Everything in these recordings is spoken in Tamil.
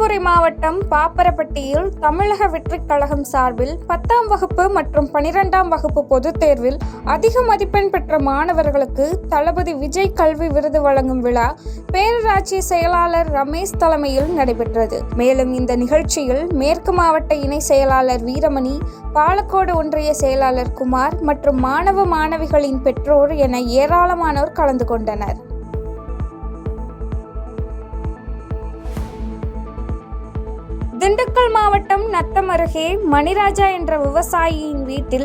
தர்மபுரி மாவட்டம் பாப்பரப்பட்டியில் தமிழக வெற்றிக் கழகம் சார்பில் 10ஆம் வகுப்பு மற்றும் 12ஆம் வகுப்பு பொதுத் தேர்வில் அதிக மதிப்பெண் பெற்ற மாணவர்களுக்கு தளபதி விஜய் கல்வி விருது வழங்கும் விழா பேரூராட்சி செயலாளர் ரமேஷ் தலைமையில் நடைபெற்றது. மேலும் இந்த நிகழ்ச்சியில் மேற்கு மாவட்ட இணை செயலாளர் வீரமணி, பாலக்கோடு ஒன்றிய செயலாளர் குமார் மற்றும் மாணவ மாணவிகளின் பெற்றோர் என ஏராளமானோர் கலந்து கொண்டனர். திண்டுக்கல் மாவட்டம் நத்தம் அருகே மணிராஜா என்ற விவசாயியின் வீட்டில்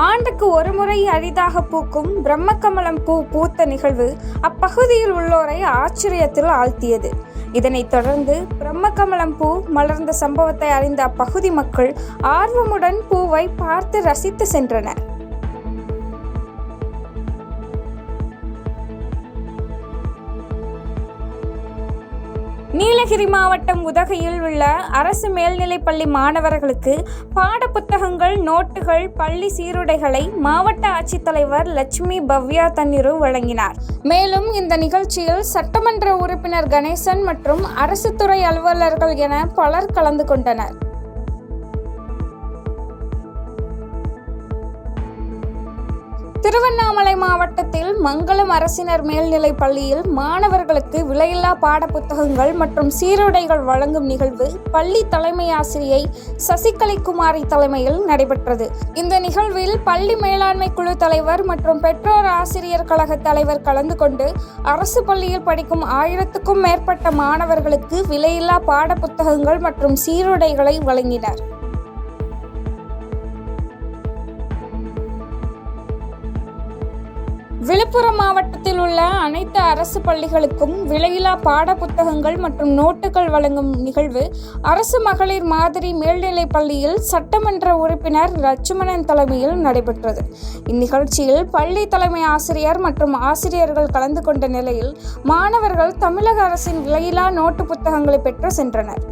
ஆண்டுக்கு ஒருமுறை அரிதாக பூக்கும் பிரம்மகமலம் பூ பூத்த நிகழ்வு அப்பகுதியில் உள்ளோரை ஆச்சரியத்தில் ஆழ்த்தியது. இதனைத் தொடர்ந்து பிரம்மகமலம் பூ மலர்ந்த சம்பவத்தை அறிந்த அப்பகுதி மக்கள் ஆர்வமுடன் பூவை பார்த்து ரசித்து சென்றனர். நீலகிரி மாவட்டம் உதகையில் உள்ள அரசு மேல்நிலைப்பள்ளி மாணவர்களுக்கு பாட புத்தகங்கள், நோட்டுகள், பள்ளி சீருடைகளை மாவட்ட ஆட்சித்தலைவர் லட்சுமி பவ்யா தன்னிரு வழங்கினார். மேலும் இந்த நிகழ்ச்சியில் சட்டமன்ற உறுப்பினர் கணேசன் மற்றும் அரசு துறை அலுவலர்கள் என பலர் கலந்து கொண்டனர். திருவண்ணாமலை மாவட்டத்தில் மங்களம் அரசினர் மேல்நிலைப் பள்ளியில் மாணவர்களுக்கு விலையில்லா பாட புத்தகங்கள் மற்றும் சீருடைகள் வழங்கும் நிகழ்வு பள்ளி தலைமை ஆசிரியை சசிகலை குமாரி தலைமையில் நடைபெற்றது. இந்த நிகழ்வில் பள்ளி மேலாண்மை குழு தலைவர் மற்றும் பெற்றோர் ஆசிரியர் கழக தலைவர் கலந்து கொண்டு அரசு பள்ளியில் படிக்கும் 1000க்கும் மேற்பட்ட மாணவர்களுக்கு விலையில்லா பாட புத்தகங்கள் மற்றும் சீருடைகளை வழங்கினர். விழுப்புரம் மாவட்டத்தில் உள்ள அனைத்து அரசு பள்ளிகளுக்கும் விலையில்லா பாட புத்தகங்கள் மற்றும் நோட்டுகள் வழங்கும் நிகழ்வு அரசு மகளிர் மாதிரி மேல்நிலைப் பள்ளியில் சட்டமன்ற உறுப்பினர் லட்சுமணன் தலைமையில் நடைபெற்றது. இந்நிகழ்ச்சியில் பள்ளி தலைமை ஆசிரியர் மற்றும் ஆசிரியர்கள் கலந்து கொண்ட நிலையில் மாணவர்கள் தமிழக அரசின் விலையில்லா நோட்டு புத்தகங்களை பெற்று சென்றனர்.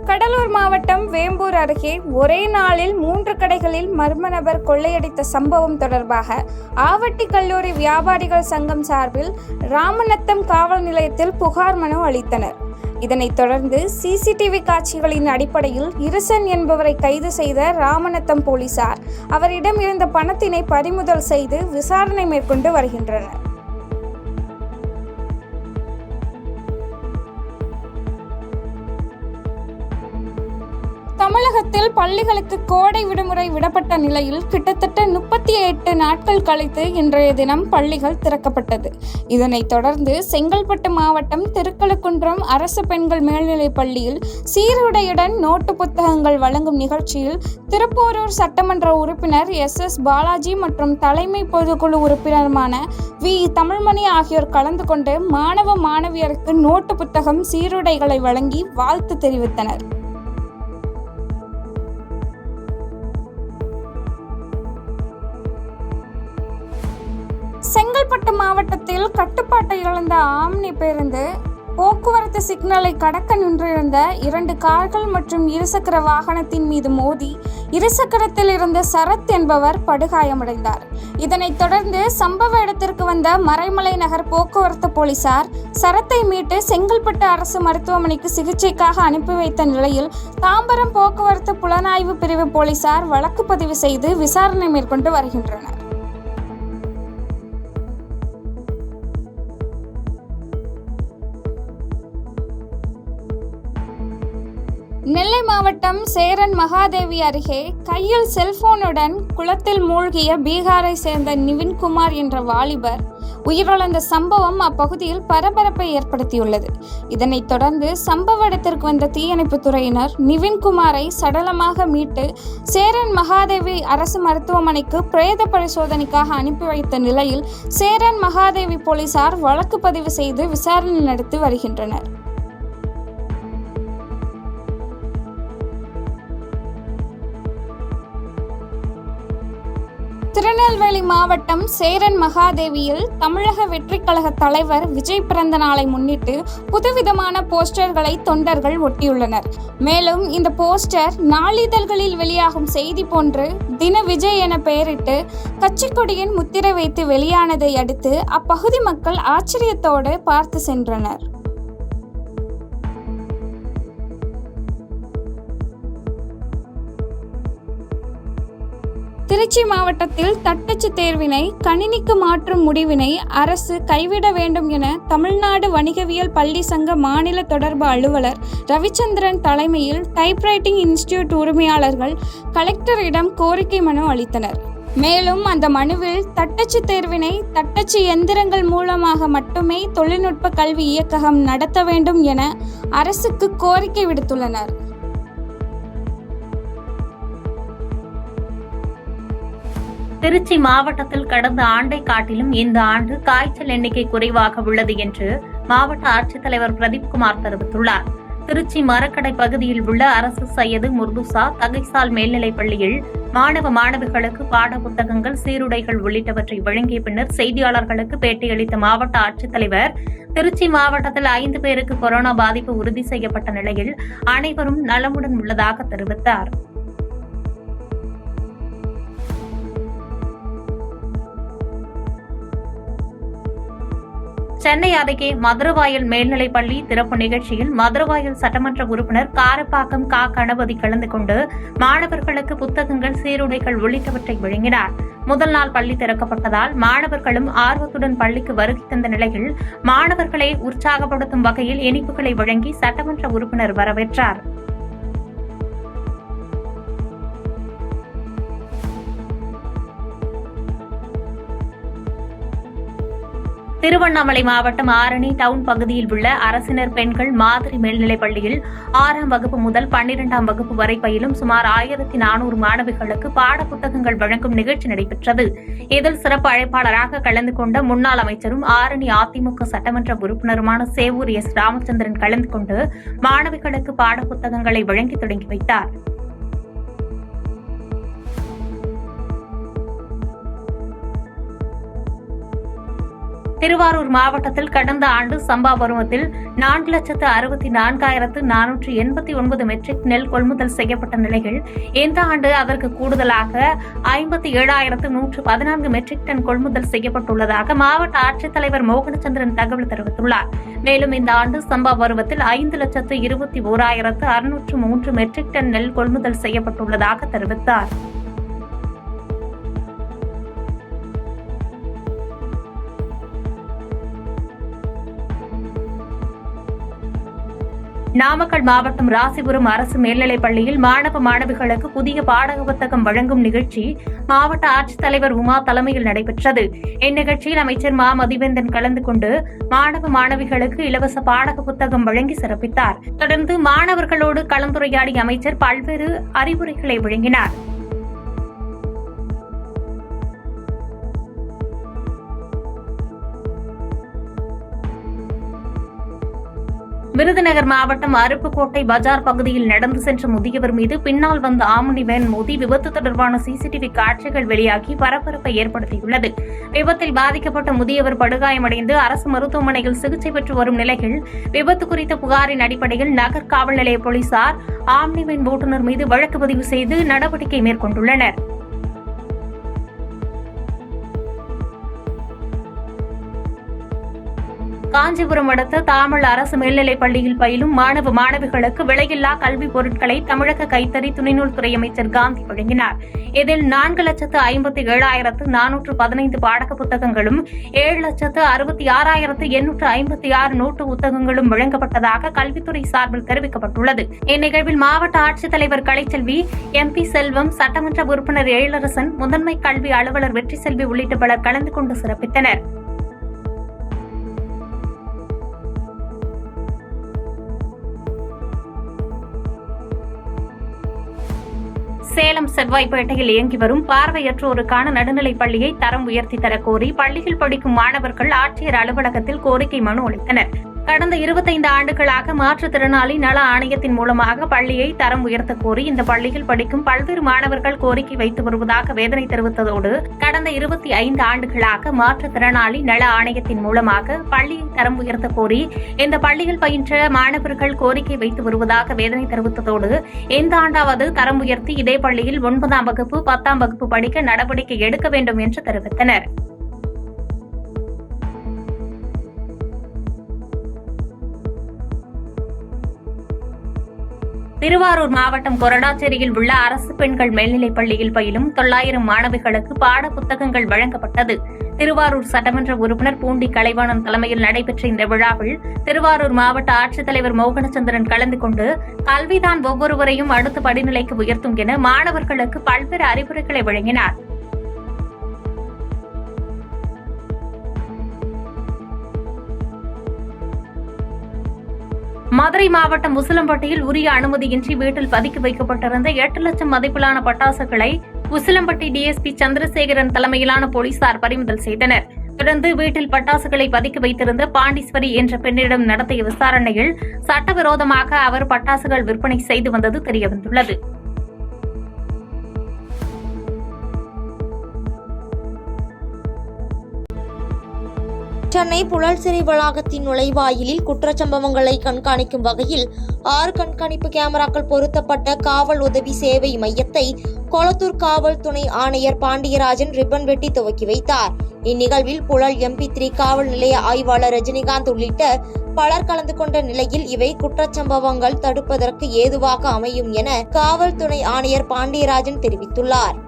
கடலூர் மாவட்டம் வேம்பூர் அருகே ஒரே நாளில் 3 கடைகளில் மர்ம நபர் கொள்ளையடித்த சம்பவம் தொடர்பாக ஆவட்டி கல்லூரி வியாபாரிகள் சங்கம் சார்பில் ராமநத்தம் காவல் நிலையத்தில் புகார் மனு அளித்தனர். இதனைத் தொடர்ந்து சிசிடிவி காட்சிகளின் அடிப்படையில் இருசன் என்பவரை கைது செய்த ராமநத்தம் போலீசார் அவரிடம் இருந்த பணத்தினை பறிமுதல் செய்து விசாரணை மேற்கொண்டு வருகின்றனர். தமிழகத்தில் பள்ளிகளுக்கு கோடை விடுமுறை விடப்பட்ட நிலையில் கிட்டத்தட்ட 38 நாட்கள் கழித்து இன்றைய தினம் பள்ளிகள் திறக்கப்பட்டது. இதனைத் தொடர்ந்து செங்கல்பட்டு மாவட்டம் திருக்கழுக்குன்றம் அரசு பெண்கள் மேல்நிலைப் பள்ளியில் சீருடையுடன் நோட்டு புத்தகங்கள் வழங்கும் நிகழ்ச்சியில் திருப்போரூர் சட்டமன்ற உறுப்பினர் SS பாலாஜி மற்றும் தலைமை பொதுக்குழு உறுப்பினருமான வி தமிழ்மணி ஆகியோர் கலந்து கொண்டு மாணவ மாணவியருக்கு நோட்டு புத்தகம், சீருடைகளை வழங்கி வாழ்த்து தெரிவித்தனர். செங்கல்பட்டு மாவட்டத்தில் கட்டுப்பாட்டை இழந்த ஆம்னி பேருந்து போக்குவரத்து சிக்னலை கடக்க நின்றிருந்த 2 கார்கள் மற்றும் இருசக்கர வாகனத்தின் மீது மோதி இருசக்கரத்தில் இருந்த சரத் என்பவர் படுகாயமடைந்தார். இதனைத் தொடர்ந்து சம்பவ இடத்திற்கு வந்த மறைமலை நகர் போக்குவரத்து போலீசார் சரத்தை மீட்டு செங்கல்பட்டு அரசு மருத்துவமனைக்கு சிகிச்சைக்காக அனுப்பி வைத்த நிலையில் தாம்பரம் போக்குவரத்து புலனாய்வு பிரிவு போலீசார் வழக்கு பதிவு செய்து விசாரணை மேற்கொண்டு வருகின்றனர். நெல்லை மாவட்டம் சேரன் மகாதேவி அருகே கையில் செல்போனுடன் குளத்தில் மூழ்கிய பீகாரை சேர்ந்த நிவின்குமார் என்ற வாலிபர் உயிரிழந்த சம்பவம் அப்பகுதியில் பரபரப்பை ஏற்படுத்தியுள்ளது. இதனைத் தொடர்ந்து சம்பவ இடத்திற்கு வந்த தீயணைப்புத் துறையினர் நிவின்குமாரை சடலமாக மீட்டு சேரன் மகாதேவி அரசு மருத்துவமனைக்கு பிரேத பரிசோதனைக்காக அனுப்பி வைத்த நிலையில் சேரன் மகாதேவி போலீசார் வழக்கு பதிவு செய்து விசாரணை நடத்தி வருகின்றனர். திருநெல்வேலி மாவட்டம் சேரன் மகாதேவியில் தமிழக வெற்றிக் கழக தலைவர் விஜய் பிறந்த நாளை முன்னிட்டு புதுவிதமான போஸ்டர்களை தொண்டர்கள் ஒட்டியுள்ளனர். மேலும் இந்த போஸ்டர் நாளிதழ்களில் வெளியாகும் செய்தி போன்று தின விஜய் என பெயரிட்டு கட்சிக்கொடியின் முத்திரை வைத்து வெளியானதை அடுத்து அப்பகுதி மக்கள் ஆச்சரியத்தோடு பார்த்து சென்றனர். திருச்சி மாவட்டத்தில் தட்டச்சு தேர்வினை கணினிக்கு மாற்றும் முடிவினை அரசு கைவிட வேண்டும் என தமிழ்நாடு வணிகவியல் பள்ளி சங்க மாநில தொடர்பு அலுவலர் ரவிச்சந்திரன் தலைமையில் டைப்ரைட்டிங் இன்ஸ்டிடியூட் உரிமையாளர்கள் கலெக்டரிடம் கோரிக்கை மனு அளித்தனர். மேலும் அந்த மனுவில் தட்டச்சு தேர்வினை தட்டச்சு எந்திரங்கள் மூலமாக மட்டுமே தொழில்நுட்ப கல்வி இயக்ககம் நடத்த வேண்டும் என அரசுக்கு கோரிக்கை விடுத்துள்ளனர். திருச்சி மாவட்டத்தில் கடந்த ஆண்டை காட்டிலும் இந்த ஆண்டு காய்ச்சல் எண்ணிக்கை குறைவாக உள்ளது என்று மாவட்ட ஆட்சித்தலைவர் பிரதீப்குமார் தெரிவித்துள்ளார். திருச்சி மரக்கடை பகுதியில் உள்ள அரசு சையது முர்துசா தகைசால் மேல்நிலைப் பள்ளியில் மாணவிகளுக்கு பாட புத்தகங்கள், சீருடைகள் உள்ளிட்டவற்றை வழங்கிய பின்னர் செய்தியாளர்களுக்கு பேட்டியளித்த மாவட்ட ஆட்சித்தலைவர், திருச்சி மாவட்டத்தில் 5 பேருக்கு கொரோனா பாதிப்பு உறுதி செய்யப்பட்ட நிலையில் அனைவரும் நலமுடன் உள்ளதாக தெரிவித்தார். சென்னை அருகே மதுரவாயல் மேல்நிலைப் பள்ளி திறப்பு நிகழ்ச்சியில் மதுரவாயல் சட்டமன்ற உறுப்பினர் காரப்பாக்கம் கா கணபதி கலந்து கொண்டு மாணவர்களுக்கு புத்தகங்கள், சீருடைகள் உள்ளிட்டவற்றை வழங்கினார். முதல் நாள் பள்ளி திறக்கப்பட்டதால் மாணவர்களும் ஆர்வத்துடன் பள்ளிக்கு வருகை தந்த நிலையில் மாணவர்களை உற்சாகப்படுத்தும் வகையில் இனிப்புகளை வழங்கி சட்டமன்ற உறுப்பினர் வரவேற்றார். திருவண்ணாமலை மாவட்டம் ஆரணி டவுன் பகுதியில் உள்ள அரசினர் பெண்கள் மாதிரி மேல்நிலைப் பள்ளியில் 6ஆம் வகுப்பு முதல் 12ஆம் வகுப்பு வரை பயிலும் சுமார் 1400 மாணவிகளுக்கு பாட புத்தகங்கள் வழங்கும் நிகழ்ச்சி நடைபெற்றது. இதில் சிறப்பு அழைப்பாளராக கலந்து கொண்ட முன்னாள் அமைச்சரும் ஆரணி அதிமுக சட்டமன்ற உறுப்பினருமான சேவூர் எஸ். ராமச்சந்திரன் கலந்து கொண்டு மாணவிகளுக்கு பாட புத்தகங்களை வழங்கி தொடங்கி வைத்தார். திருவாரூர் மாவட்டத்தில் கடந்த ஆண்டு சம்பா பருவத்தில் 4,64,489 மெட்ரிக் நெல் கொள்முதல் செய்யப்பட்ட நிலையில் இந்த ஆண்டு அதற்கு கூடுதலாக 57,114 மெட்ரிக் டன் கொள்முதல் செய்யப்பட்டுள்ளதாக மாவட்ட ஆட்சித்தலைவர் மோகனச்சந்திரன் தகவல் தெரிவித்துள்ளார். மேலும் இந்த ஆண்டு சம்பா பருவத்தில் 5,21,603 மெட்ரிக் டன் நெல் கொள்முதல் செய்யப்பட்டுள்ளதாக தெரிவித்தார். நாமக்கல் மாவட்டம் ராசிபுரம் அரசு மேல்நிலைப் பள்ளியில் மாணவிகளுக்கு புதிய பாடக புத்தகம் வழங்கும் நிகழ்ச்சி மாவட்ட ஆட்சித்தலைவர் உமா தலைமையில் நடைபெற்றது. இந்நிகழ்ச்சியில் அமைச்சர் மா மதிவேந்தன் கலந்து கொண்டு மாணவிகளுக்கு இலவச பாடக புத்தகம் வழங்கி சிறப்பித்தார். தொடர்ந்து மாணவர்களோடு கலந்துரையாடிய அமைச்சர் பல்வேறு அறிவுரைகளை வழங்கினார். விருதுநகர் மாவட்டம் அருப்புக்கோட்டை பஜார் பகுதியில் நடந்து சென்ற முதியவர் மீது பின்னால் வந்த ஆம்னி வேன் மோதி விபத்து தொடர்பான சிசிடிவி காட்சிகள் வெளியாகி பரபரப்பை ஏற்படுத்தியுள்ளது. விபத்தில் பாதிக்கப்பட்ட முதியவர் படுகாயமடைந்து அரசு மருத்துவமனையில் சிகிச்சை பெற்று வரும் நிலையில் விபத்து குறித்த புகாரின் அடிப்படையில் நகர் காவல் நிலைய போலீசார் ஆம்னி வேன் ஓட்டுநர் மீது வழக்கு பதிவு செய்து நடவடிக்கை மேற்கொண்டுள்ளனர். காஞ்சிபுரம் அடுத்த தாமல் அரசு மேல்நிலைப் பள்ளியில் பயிலும் மாணவிகளுக்கு விலையில்லா கல்வி பொருட்களை தமிழக கைத்தறி துணிநூல் துறை அமைச்சர் காந்தி வழங்கினார். இதில் 4,57,415 பாடக புத்தகங்களும் 7,66,856 நோட்டு புத்தகங்களும் வழங்கப்பட்டதாக கல்வித்துறை சார்பில் தெரிவிக்கப்பட்டுள்ளது. இந்நிகழ்வில் மாவட்ட ஆட்சித்தலைவர் கலைச்செல்வி, MP செல்வம், சட்டமன்ற உறுப்பினர் எழிலரசன், முதன்மை கல்வி அலுவலர் வெற்றி செல்வி உள்ளிட்ட பலர் கலந்து கொண்டு சிறப்பித்தனர். சேலம் செவ்வாய்ப்பேட்டையில் இயங்கி வரும் பார்வையற்றோருக்கான நடுநிலைப் பள்ளியை தரம் உயர்த்தி தரக்கோரி பள்ளியில் படிக்கும் மாணவர்கள் ஆட்சியர் அலுவலகத்தில் கோரிக்கை மனு அளித்தனர். கடந்த 25 ஆண்டுகளாக மாற்றுத்திறனாளி நல ஆணையத்தின் மூலமாக பள்ளியை தரம் உயர்த்த கோரி இந்த பள்ளியில் படிக்கும் பல்வேறு மாணவர்கள் கோரிக்கை வைத்து வருவதாக வேதனை தெரிவித்ததோடு கடந்த 25 ஆண்டுகளாக மாற்றுத்திறனாளி நல ஆணையத்தின் மூலமாக பள்ளியை தரம் உயர்த்த கோரி இந்த பள்ளியில் பயின்ற மாணவர்கள் கோரிக்கை வைத்து வருவதாக வேதனை தெரிவித்ததோடு இந்த ஆண்டாவது தரம் உயர்த்தி இதே பள்ளியில் 9ஆம் வகுப்பு 10ஆம் வகுப்பு படிக்க நடவடிக்கை எடுக்க வேண்டும் என்று தெரிவித்தனர். திருவாரூர் மாவட்டம் கொரடாச்சேரியில் உள்ள அரசு பெண்கள் மேல்நிலைப் பள்ளியில் பயிலும் 900 மாணவிகளுக்கு பாட புத்தகங்கள் வழங்கப்பட்டது. திருவாரூர் சட்டமன்ற உறுப்பினர் பூண்டி கலைவாணன் தலைமையில் நடைபெற்ற இந்த விழாவில் திருவாரூர் மாவட்ட ஆட்சித்தலைவர் மோகனச்சந்திரன் கலந்து கொண்டு கல்விதான் ஒவ்வொருவரையும் அடுத்த படிநிலைக்கு உயர்த்தும் என மாணவர்களுக்கு பல்வேறு அறிவுரைகளை வழங்கினார். மதுரை மாவட்டம் உசிலம்பட்டியில் உரிய அனுமதியின்றி வீட்டில் பதுக்கி வைக்கப்பட்டிருந்த 8 லட்சம் மதிப்பிலான பட்டாசுகளை உசிலம்பட்டி டிஎஸ்பி சந்திரசேகரன் தலைமையிலான போலீசார் பறிமுதல் செய்தனர். தொடர்ந்து வீட்டில் பட்டாசுகளை பதுக்கி வைத்திருந்த பாண்டீஸ்வரி என்ற பெண்ணிடம் நடத்திய விசாரணையில் சட்டவிரோதமாக அவர் பட்டாசுகள் விற்பனை செய்து வந்தது தெரியவந்துள்ளது. சென்னை புழல் சிறை வளாகத்தின் நுழைவாயிலில் குற்றச்சம்பவங்களை கண்காணிக்கும் வகையில் 6 கண்காணிப்பு கேமராக்கள் பொருத்தப்பட்ட காவல் உதவி சேவை மையத்தை கொளத்தூர் காவல் துணை ஆணையர் பாண்டியராஜன் ரிப்பன் வெட்டி துவக்கி வைத்தார். இந்நிகழ்வில் புழல் MP3 காவல் நிலைய ஆய்வாளர் ரஜினிகாந்த் உள்ளிட்ட பலர் கலந்து கொண்ட நிலையில் இவை குற்றச்சம்பவங்கள் தடுப்பதற்கு ஏதுவாக அமையும் என காவல் துணை ஆணையர் பாண்டியராஜன் தெரிவித்துள்ளார்.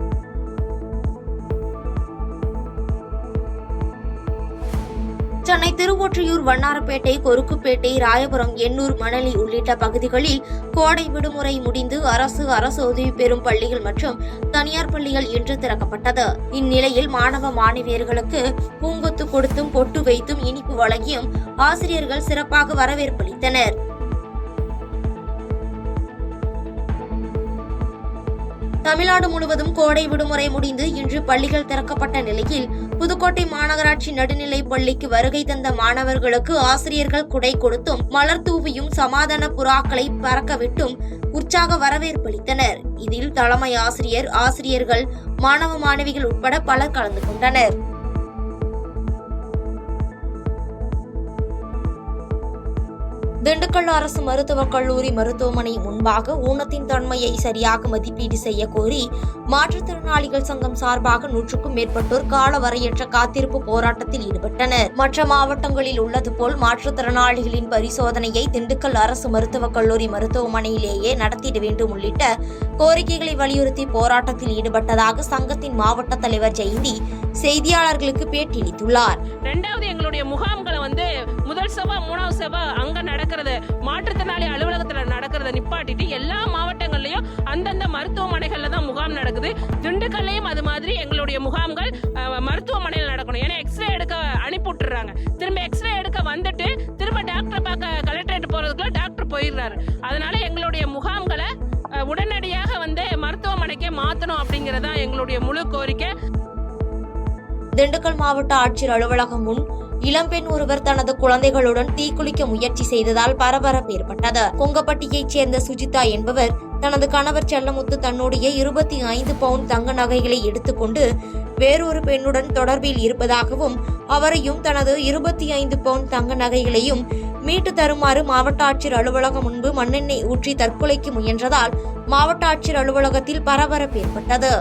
சென்னை திருவொற்றியூர், வண்ணாரப்பேட்டை, கொருக்குப்பேட்டை, ராயபுரம், எண்ணூர், மணலி உள்ளிட்ட பகுதிகளில் கோடை விடுமுறை முடிந்து அரசு உதவி பெறும் பள்ளிகள் மற்றும் தனியார் பள்ளிகள் இன்று திறக்கப்பட்டது. இந்நிலையில் மாணவ மாணவியர்களுக்கு பூங்கொத்து கொடுத்தும் பொட்டு வைத்தும் இனிப்பு வழங்கியும் ஆசிரியர்கள் சிறப்பாக வரவேற்பளித்தனர். தமிழ்நாடு முழுவதும் கோடை விடுமுறை முடிந்து இன்று பள்ளிகள் திறக்கப்பட்ட நிலையில் புதுக்கோட்டை மாநகராட்சி நடுநிலைப் பள்ளிக்கு வருகை தந்த மாணவர்களுக்கு ஆசிரியர்கள் குடை கொடுத்தும் மலர் தூவியும் சமாதான புறாக்களை பறக்கவிட்டும் உற்சாக வரவேற்பளித்தனர். இதில் தலைமை ஆசிரியர், ஆசிரியர்கள், மாணவ மாணவிகள் உட்பட பலர் கலந்து கொண்டனர். திண்டுக்கல் அரசு மருத்துவக் கல்லூரி மருத்துவமனை முன்பாக ஊனத்தின் தன்மையை சரியாக மதிப்பீடு செய்ய கோரி மாற்றுத்திறனாளிகள் சங்கம் சார்பாக 100க்கும் மேற்பட்டோர் காலவரையற்ற காத்திருப்பு போராட்டத்தில் ஈடுபட்டனர். மற்ற மாவட்டங்களில் உள்ளது போல் மாற்றுத்திறனாளிகளின் பரிசோதனையை திண்டுக்கல் அரசு மருத்துவக் கல்லூரி மருத்துவமனையிலேயே நடத்திட வேண்டும் உள்ளிட்ட கோரிக்கைகளை வலியுறுத்தி போராட்டத்தில் ஈடுபட்டதாக சங்கத்தின் மாவட்ட தலைவர் ஜெயந்தி செய்தியாளர்களுக்கு பேட்டியளித்துள்ளார். எங்களுடைய முகாம்களை முதல் சபா 3வது சபா அங்க நடக்கிறது மாற்றுத்திறனாளி அலுவலகத்துல நடக்கிறத நிப்பாட்டிட்டு எல்லா மாவட்டங்கள்லயும் அந்தந்த மருத்துவமனைகள்ல தான் முகாம் நடக்குது. திண்டுக்கல்லையும் அது மாதிரி எங்களுடைய முகாம்கள் மருத்துவமனையில் நடக்கணும். ஏன்னா எக்ஸ்ரே எடுக்க அனுப்பி விட்டுறாங்க. திரும்ப எக்ஸ்ரே எடுக்க வந்துட்டு திரும்ப டாக்டர் பார்க்க கலெக்டரேட் போறதுக்குள்ள டாக்டர் போயிடுறாரு. அதனால எங்களுடைய முகாம்களை உடனடியாக மருத்துவமனைக்கே மாத்தணும் அப்படிங்கறதா எங்களுடைய முழு கோரிக்கை. திண்டுக்கல் மாவட்ட ஆட்சியர் அலுவலகம் முன் இளம்பெண் ஒருவர் தனது குழந்தைகளுடன் தீக்குளிக்க முயற்சி செய்ததால் பரபரப்பு ஏற்பட்டது. கொங்கப்பட்டியைச் சேர்ந்த சுஜிதா என்பவர் தனது கணவர் செல்லமுத்து தன்னுடைய 25 பவுண்ட் தங்க நகைகளை எடுத்துக்கொண்டு வேறொரு பெண்ணுடன் தொடர்பில் இருப்பதாகவும் அவரையும் தனது 25 பவுண்ட் தங்க நகைகளையும் மீட்டு தருமாறு மாவட்ட ஆட்சியர் அலுவலகம் முன்பு மண்ணெண்ணெய் ஊற்றி தற்கொலைக்கு முயன்றதால் மாவட்ட ஆட்சியர் அலுவலகத்தில் பரபரப்பு ஏற்பட்டது.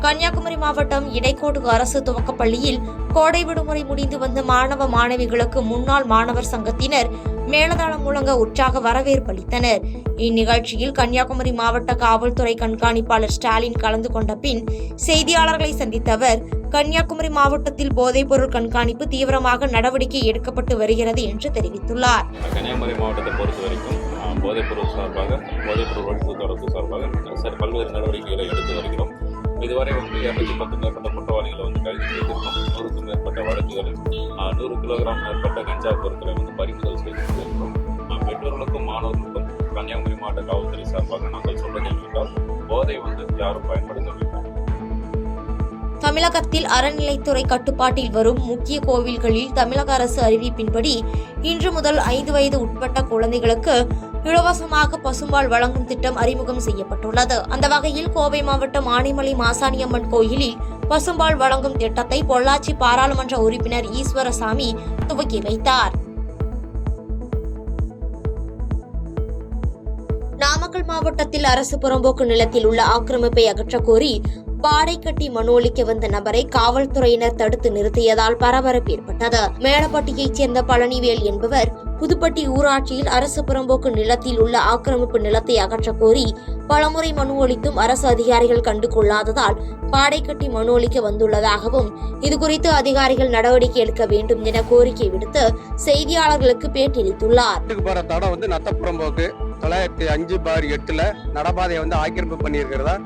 கன்னியாகுமரி மாவட்டம் இடைக்கோடு அரசு துவக்கப் பள்ளியில் கோடை விடுமுறை முடிந்து வந்த மாணவ மாணவிகளுக்கு முன்னாள் மாணவர் சங்கத்தினர் மேலதாளம் முழங்க உற்சாக வரவேற்பளித்தனர். இந்நிகழ்ச்சியில் கன்னியாகுமரி மாவட்ட காவல்துறை கண்காணிப்பாளர் ஸ்டாலின் கலந்து கொண்ட பின் செய்தியாளர்களை சந்தித்த அவர், கன்னியாகுமரி மாவட்டத்தில் போதைப் பொருள் கண்காணிப்பு தீவிரமாக நடவடிக்கை எடுக்கப்பட்டு வருகிறது என்று தெரிவித்துள்ளார். கன்னியாகுமரி மாவட்டத்தை பொறுத்தவரைக்கும் போதைப்பொருள் சார்பாக போதைப்பொருள் ஒழிப்பு தொடர்பு சார்பாக பல்வேறு நடவடிக்கைகளை எடுத்து வருகிறோம். இதுவரை 210 மேற்பட்ட குற்றவாளிகளை கைது செய்திருக்கோம். 100க்கும் மேற்பட்ட வழக்குகளில் 100 கிலோகிராம் மேற்பட்ட கஞ்சா பொருட்களை பறிமுதல் செய்திருக்கிறோம். பெற்றோர்களுக்கும் மாணவர்களுக்கும் கன்னியாகுமரி மாவட்ட காவல்துறை சார்பாக நாங்கள் சொல்வது என்னவென்றால் போதை யாரும் பயன்படுத்த வேண்டாம். தமிழகத்தில் அறநிலைத்துறை கட்டுப்பாட்டில் வரும் முக்கிய கோவில்களில் தமிழக அரசு அறிவிப்பின்படி இன்று முதல் 5 வயது உட்பட்ட குழந்தைகளுக்கு இலவசமாக பசும்பால் வழங்கும் திட்டம் அறிமுகம் செய்யப்பட்டுள்ளது. அந்த வகையில் கோவை மாவட்டம் ஆனைமலை மாசாணியம்மன் கோயிலில் பசும்பால் வழங்கும் திட்டத்தை பொள்ளாச்சி பாராளுமன்ற உறுப்பினர் ஈஸ்வரசாமி துவக்கி வைத்தார். நாமக்கல் மாவட்டத்தில் அரசு புறம்போக்கு நிலத்தில் உள்ள ஆக்கிரமிப்பை அகற்றக் கோரி பாடை கட்டி மனு அளிக்க வந்த நபரை காவல்துறையினர் தடுத்து நிறுத்தியதால் பரபரப்பு ஏற்பட்டது. மேலப்பட்டியைச் சேர்ந்த பழனிவேல் என்பவர் புதுப்பட்டி ஊராட்சியில் அரசு புறம்போக்கு நிலத்தில் உள்ள ஆக்கிரமிப்பு நிலத்தை அகற்றக் கோரி பலமுறை மனு அளித்தும் அரசு அதிகாரிகள் கண்டுகொள்ளாததால் பாடை கட்டி மனு அளிக்க வந்துள்ளதாகவும் இதுகுறித்து அதிகாரிகள் நடவடிக்கை எடுக்க வேண்டும் என கோரிக்கை விடுத்து செய்தியாளர்களுக்கு பேட்டியளித்துள்ளார். 905/8 நடபாதையை ஆக்கிரமிப்பு பண்ணியிருக்கிறதா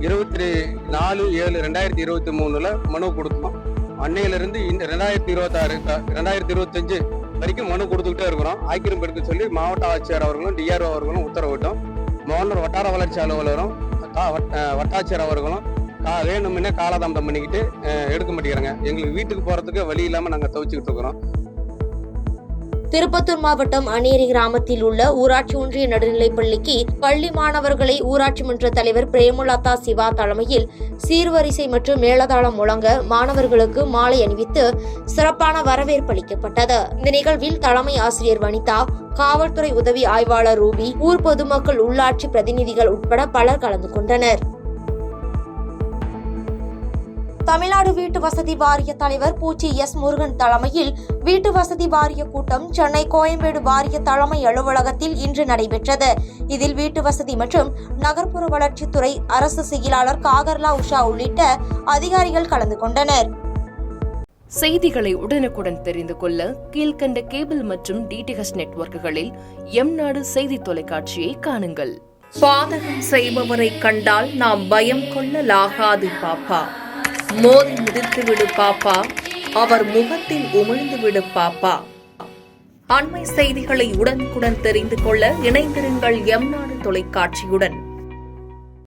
24/7/2023 மனு கொடுத்தோம். அன்னையிலிருந்து 2025 வரைக்கும் மனு கொடுத்துக்கிட்டே இருக்கிறோம். ஆக்கிரமிப்பு எடுக்க சொல்லி மாவட்ட ஆட்சியர் அவர்களும் டிஆர்ஓ அவர்களும் உத்தரவிட்டோம். மோகனர் வட்டார வளர்ச்சி அலுவலரும் வட்டாட்சியர் அவர்களும் வேணும்னே காலதாமதம் பண்ணிக்கிட்டு எடுக்க மாட்டேங்கிறாங்க. எங்களுக்கு வீட்டுக்கு போறதுக்கு வழி இல்லாம நாங்க தவிச்சுக்கிட்டு இருக்கிறோம். திருப்பத்தூர் மாவட்டம் அனேரி கிராமத்தில் உள்ள ஊராட்சி ஒன்றிய நடுநிலைப்பள்ளிக்கு பள்ளி மாணவர்களை ஊராட்சி மன்ற தலைவர் பிரேமலதா சிவா தலைமையில் சீர்வரிசை மற்றும் மேளதாளம் முழங்க மாணவர்களுக்கு மாலை அணிவித்து சிறப்பான வரவேற்பு அளிக்கப்பட்டது. இந்த நிகழ்வில் தலைமை ஆசிரியர் வனிதா, காவல்துறை உதவி ஆய்வாளர் ரூபி, ஊர் பொதுமக்கள், உள்ளாட்சி பிரதிநிதிகள் உட்பட பலர் கலந்து கொண்டனர். தமிழ்நாடு வீட்டு வசதி வாரிய தலைவர் பூச்சி எஸ் முருகன் தலைமையில் வீட்டு வசதி வாரிய கூட்டம் சென்னை கோயம்பேடு வாரிய தலைமை அலுவலகத்தில் இன்று நடைபெற்றது. இதில் வீட்டு வசதி மற்றும் நகர்ப்புற வளர்ச்சித்துறை அரசு செயலாளர் காகர்லா உஷா உள்ளிட்ட அதிகாரிகள் கலந்து கொண்டனர். செய்திகளை உடனுக்குடன் தெரிந்து கொள்ள கீழ்கண்ட கேபிள் மற்றும் டிடிஎச் நெட்வொர்க்குகளில் எம்நாடு செய்தி தொலைக்காட்சியை காணுங்கள். பாதகம் செய்பவரை கண்டால் நாம் பயம் கொள்ளலாகாது பாப்பா. மோதி மிதித்து விடு பாப்பா, அவர் முகத்தில் உமிழ்ந்து விடு பாப்பா. அண்மை செய்திகளை உடனுக்குடன் தெரிந்து கொள்ள இணைந்திருங்கள் எம்நாடு தொலைக்காட்சியுடன்.